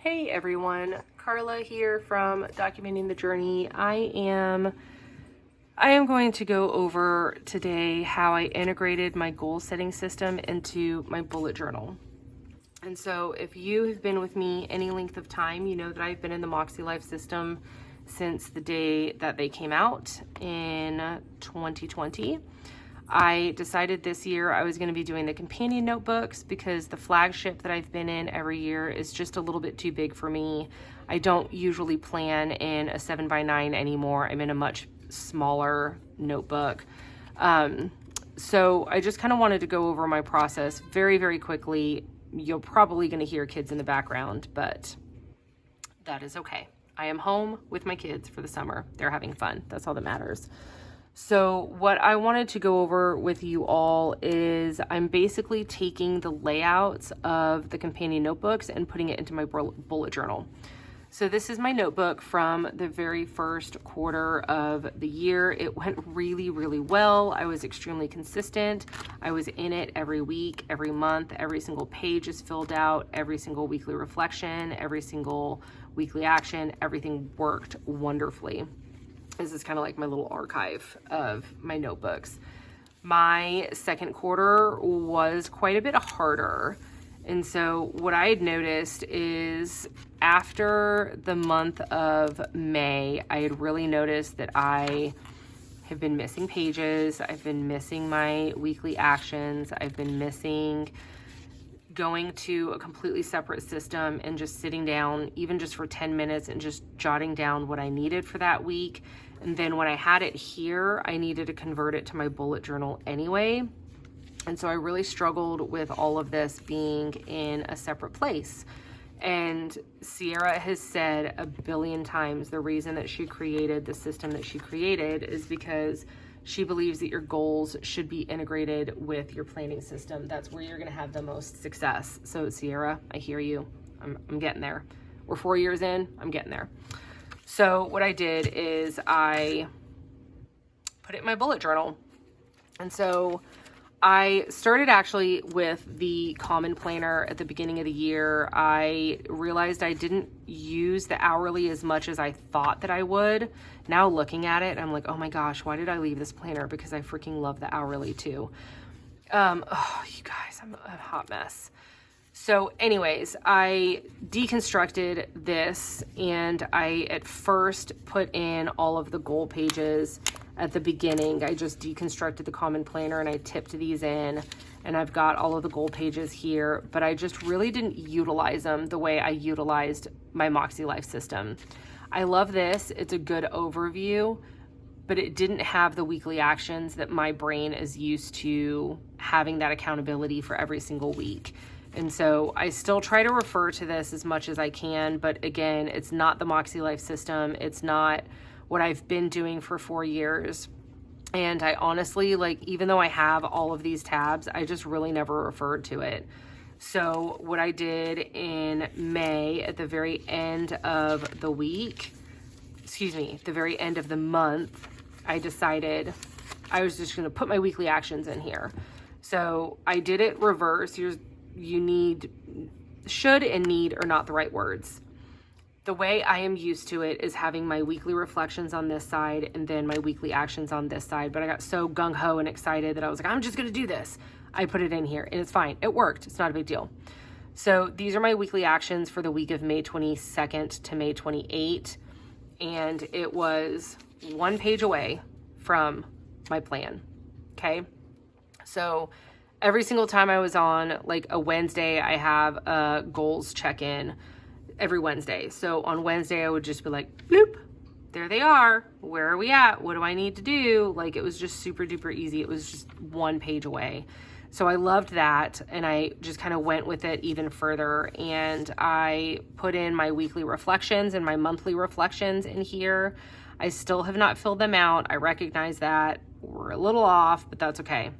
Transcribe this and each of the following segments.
Hey everyone, Carla here from Documenting the Journey. I am going to go over today how I integrated my goal setting system into my bullet journal. And so if you have been with me any length of time, you know that I've been in the MakseLife system since the day that they came out in 2020. I decided this year I was going to be doing the companion notebooks because the flagship that I've been in every year is just a little bit too big for me. I don't usually plan in a 7x9 anymore. I'm in a much smaller notebook. So I just kind of wanted to go over my process very, very quickly. You're probably going to hear kids in the background, but that is okay. I am home with my kids for the summer. They're having fun. That's all that matters. So what I wanted to go over with you all is I'm basically taking the layouts of the companion notebooks and putting it into my bullet journal. So this is my notebook from the very first quarter of the year. It went really, really well. I was extremely consistent. I was in it every week, every month. Every single page is filled out, every single weekly reflection, every single weekly action, everything worked wonderfully. This is kind of like my little archive of my notebooks. My second quarter was quite a bit harder. And so what I had noticed is after the month of May, I had really noticed that I have been missing pages. I've been missing my weekly actions. I've been missing going to a completely separate system and just sitting down, even just for 10 minutes and just jotting down what I needed for that week. And then when I had it here, I needed to convert it to my bullet journal anyway. And so I really struggled with all of this being in a separate place. And Sierra has said a billion times the reason that she created the system that she created is because she believes that your goals should be integrated with your planning system. That's where you're going to have the most success. So Sierra, I hear you. I'm getting there. We're 4 years in. I'm getting there. So what I did is I put it in my bullet journal. And so I started actually with the common planner at the beginning of the year. I realized I didn't use the hourly as much as I thought that I would. Now looking at it, I'm like, oh my gosh, why did I leave this planner? Because I freaking love the hourly too. Oh, you guys, I'm a hot mess. So anyways, I deconstructed this and I at first put in all of the goal pages at the beginning. I just deconstructed the common planner and I tipped these in and I've got all of the goal pages here, but I just really didn't utilize them the way I utilized my MakseLife system. I love this. It's a good overview, but it didn't have the weekly actions that my brain is used to having that accountability for every single week. And so I still try to refer to this as much as I can, but again, it's not the MakseLife system. It's not what I've been doing for 4 years. And I honestly, like, even though I have all of these tabs, I just really never referred to it. So what I did in May at the very end of the week, the very end of the month, I decided I was just going to put my weekly actions in here. So I did it reverse. Should and need are not the right words. The way I am used to it is having my weekly reflections on this side and then my weekly actions on this side. But I got so gung-ho and excited that I was like, I'm just going to do this. I put it in here and it's fine. It worked. It's not a big deal. So these are my weekly actions for the week of May 22nd to May 28th. And it was 1 page away from my plan. Okay. So every single time I was on like a Wednesday, I have a goals check-in every Wednesday. So on Wednesday, I would just be like, bloop, there they are. Where are we at? What do I need to do? Like, it was just super duper easy. It was just 1 page away. So I loved that. And I just kind of went with it even further. And I put in my weekly reflections and my monthly reflections in here. I still have not filled them out. I recognize that we're a little off, but that's okay.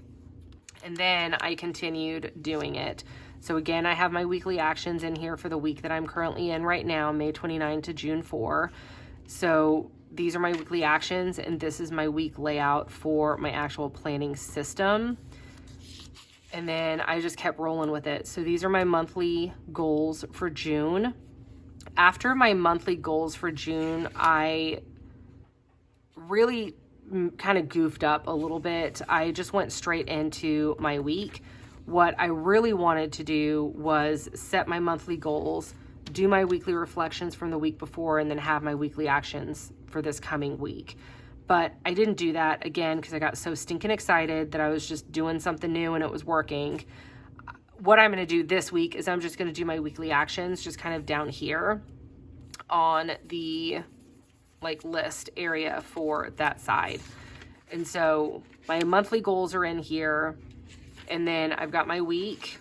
And then I continued doing it. So again, I have my weekly actions in here for the week that I'm currently in right now, May 29 to June 4. So these are my weekly actions, and this is my week layout for my actual planning system. And then I just kept rolling with it. So these are my monthly goals for June. After my monthly goals for June, I really kind of goofed up a little bit. I just went straight into my week. What I really wanted to do was set my monthly goals, do my weekly reflections from the week before, and then have my weekly actions for this coming week. But I didn't do that, again, because I got so stinking excited that I was just doing something new and it was working. What I'm going to do this week is I'm just going to do my weekly actions just kind of down here on the list area for that side. And so my monthly goals are in here, and then I've got my week.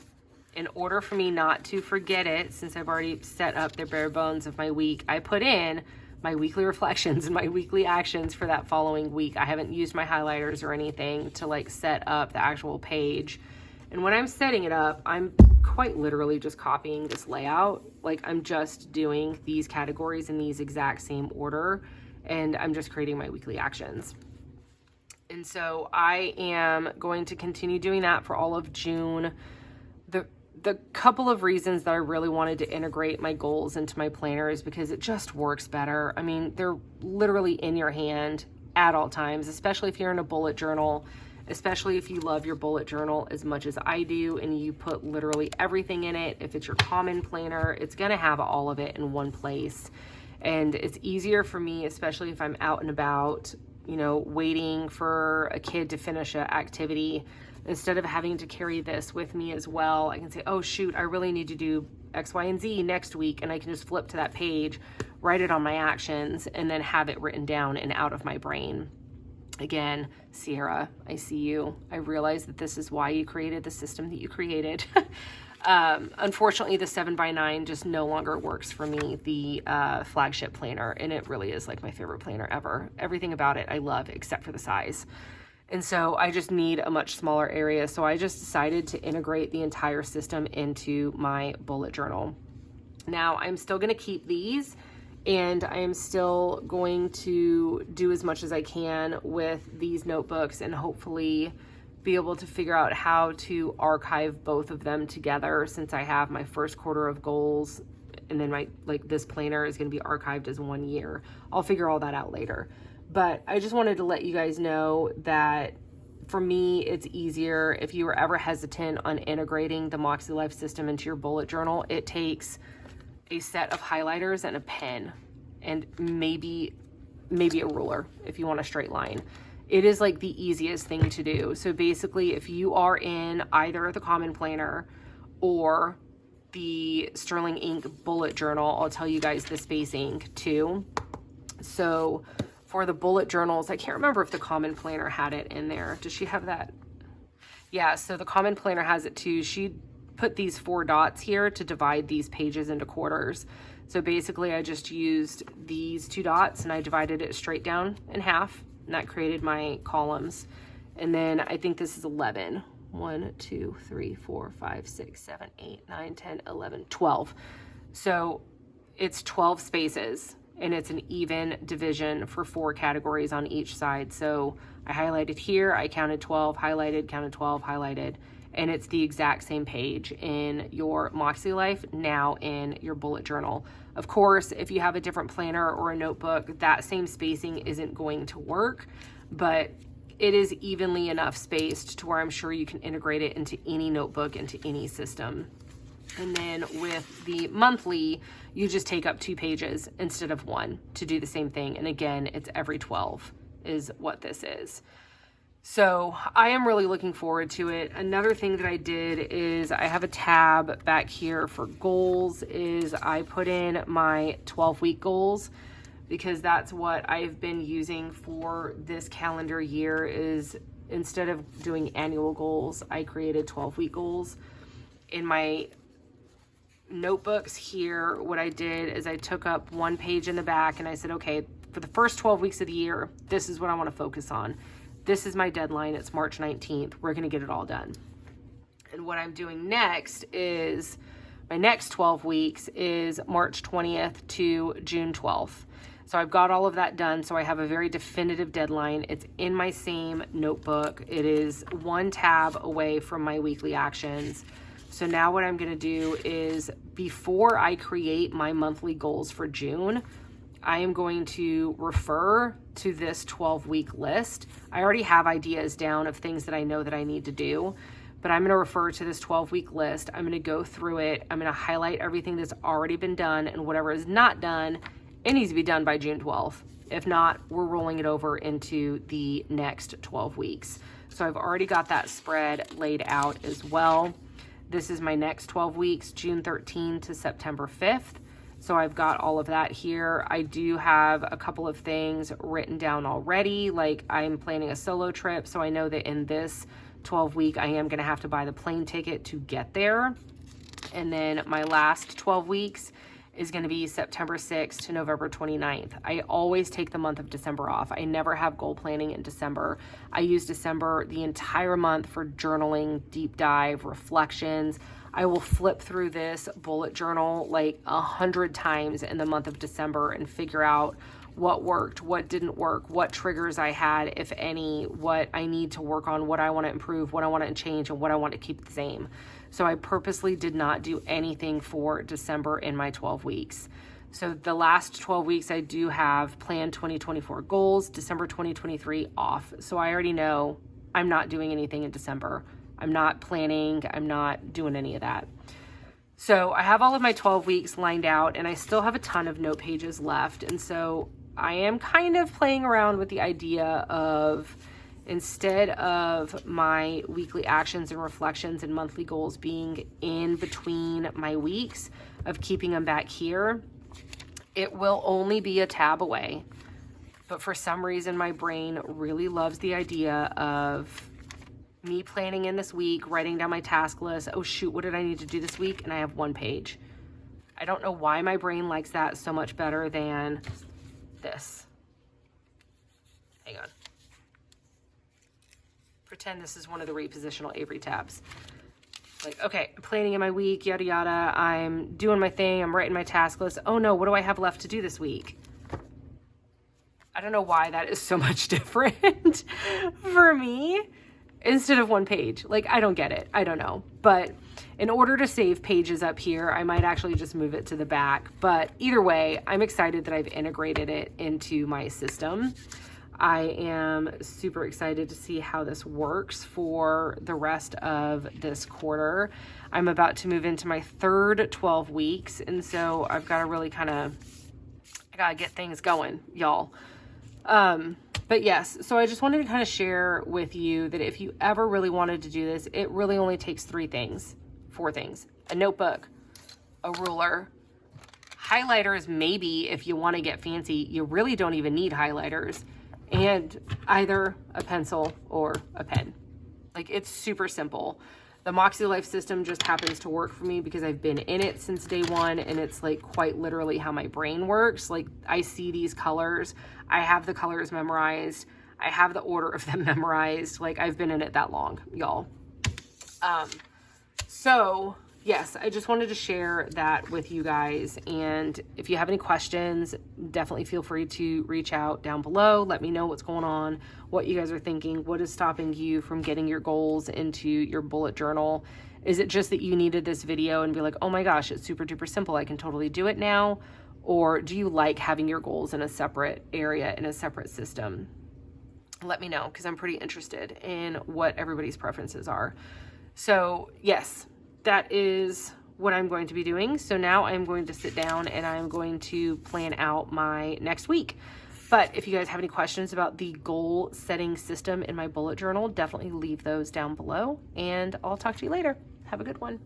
In order for me not to forget it, since I've already set up the bare bones of my week, I put in my weekly reflections and my weekly actions for that following week. I haven't used my highlighters or anything to set up the actual page. And when I'm setting it up, I'm quite literally just copying this layout. I'm just doing these categories in these exact same order, and I'm just creating my weekly actions. And so I am going to continue doing that for all of June. The couple of reasons that I really wanted to integrate my goals into my planner is because it just works better. I mean, they're literally in your hand at all times, especially if you're in a bullet journal, especially if you love your bullet journal as much as I do and you put literally everything in it. If it's your common planner, it's going to have all of it in one place. And it's easier for me, especially if I'm out and about, waiting for a kid to finish an activity. Instead of having to carry this with me as well, I can say, oh shoot, I really need to do X, Y, and Z next week. And I can just flip to that page, write it on my actions, and then have it written down and out of my brain. Again, Sierra, I see you. I realize that this is why you created the system that you created. Unfortunately, the 7x9 just no longer works for me, the flagship planner, and it really is my favorite planner ever. Everything about it I love except for the size. And so I just need a much smaller area. So I just decided to integrate the entire system into my bullet journal. Now I'm still going to keep these, and I am still going to do as much as I can with these notebooks and hopefully be able to figure out how to archive both of them together, since I have my first quarter of goals and then my this planner is going to be archived as 1 year. I'll figure all that out later. But I just wanted to let you guys know that for me, it's easier. If you were ever hesitant on integrating the MakseLife system into your bullet journal, it takes a set of highlighters and a pen and maybe a ruler if you want a straight line. It is the easiest thing to do. So basically, if you are in either the common planner or the Sterling Ink bullet journal, I'll tell you guys the spacing too. So for the bullet journals, I can't remember if the common planner had it in there. Does she have that? Yeah, so the common planner has it too. She put these 4 dots here to divide these pages into quarters. So basically I just used these 2 dots and I divided it straight down in half, and that created my columns. And then I think this is 11. 1, 2, 3, 4, 5, 6, 7, 8, 9, 10, 11, 12. So it's 12 spaces, and it's an even division for 4 categories on each side. So I highlighted here, I counted 12, highlighted, counted 12, highlighted, and it's the exact same page in your MakseLife, now in your bullet journal. Of course, if you have a different planner or a notebook, that same spacing isn't going to work, but it is evenly enough spaced to where I'm sure you can integrate it into any notebook, into any system. And then with the monthly, you just take up 2 pages instead of 1 to do the same thing. And again, it's every 12 is what this is. So I am really looking forward to it. Another thing that I did is I have a tab back here for goals. Is I put in my 12-week goals, because that's what I've been using for this calendar year. Is instead of doing annual goals, I created 12-week goals. In my notebooks here, what I did is I took up 1 page in the back and I said, okay, for the first 12 weeks of the year, this is what I want to focus on. This is my deadline. It's March 19th. We're going to get it all done. And what I'm doing next is my next 12 weeks is March 20th to June 12th. So I've got all of that done. So I have a very definitive deadline. It's in my same notebook. It is 1 tab away from my weekly actions. So now what I'm gonna do is, before I create my monthly goals for June, I am going to refer to this 12-week list. I already have ideas down of things that I know that I need to do, but I'm gonna refer to this 12-week list. I'm gonna go through it. I'm gonna highlight everything that's already been done, and whatever is not done, it needs to be done by June 12th. If not, we're rolling it over into the next 12 weeks. So I've already got that spread laid out as well. This is my next 12 weeks, June 13 to September 5th. So I've got all of that here. I do have a couple of things written down already, like I'm planning a solo trip, so I know that in this 12 week, I am gonna have to buy the plane ticket to get there. And then my last 12 weeks is gonna be September 6th to November 29th. I always take the month of December off. I never have goal planning in December. I use December the entire month for journaling, deep dive, reflections. I will flip through this bullet journal like 100 times in the month of December and figure out what worked, what didn't work, what triggers I had, if any, what I need to work on, what I want to improve, what I want to change, and what I want to keep the same. So I purposely did not do anything for December in my 12 weeks. So the last 12 weeks, I do have planned 2024 goals, December 2023 off. So I already know I'm not doing anything in December. I'm not planning, I'm not doing any of that. So I have all of my 12 weeks lined out, and I still have a ton of note pages left. And so I am kind of playing around with the idea of, instead of my weekly actions and reflections and monthly goals being in between my weeks, of keeping them back here, it will only be a tab away. But for some reason, my brain really loves the idea of me planning in this week, writing down my task list. Oh shoot, what did I need to do this week? And I have one page. I don't know why my brain likes that so much better than this. Hang on. Pretend this is one of the repositional Avery tabs. Like, okay, I'm planning in my week, yada yada. I'm doing my thing, I'm writing my task list. Oh no, what do I have left to do this week? I don't know why that is so much different for me. Instead of one page. Like, I don't get it. I don't know. But in order to save pages up here, I might actually just move it to the back. But either way, I'm excited that I've integrated it into my system. I am super excited to see how this works for the rest of this quarter. I'm about to move into my third 12 weeks. And so I've got to really I gotta get things going, y'all. But yes, so I just wanted to kind of share with you that if you ever really wanted to do this, it really only takes four things: a notebook, a ruler, highlighters. Maybe if you want to get fancy, you really don't even need highlighters, and either a pencil or a pen. Like, it's super simple. The MakseLife system just happens to work for me because I've been in it since day one, and it's like quite literally how my brain works. Like, I see these colors, I have the colors memorized, I have the order of them memorized. Like, I've been in it that long, y'all. So yes, I just wanted to share that with you guys. And if you have any questions, definitely feel free to reach out down below. Let me know what's going on, what you guys are thinking, what is stopping you from getting your goals into your bullet journal. Is it just that you needed this video and be like, oh my gosh, it's super duper simple, I can totally do it now? Or do you like having your goals in a separate area, in a separate system? Let me know, because I'm pretty interested in what everybody's preferences are. So yes, that is what I'm going to be doing. So now I'm going to sit down and I'm going to plan out my next week. But if you guys have any questions about the goal setting system in my bullet journal, definitely leave those down below, and I'll talk to you later. Have a good one.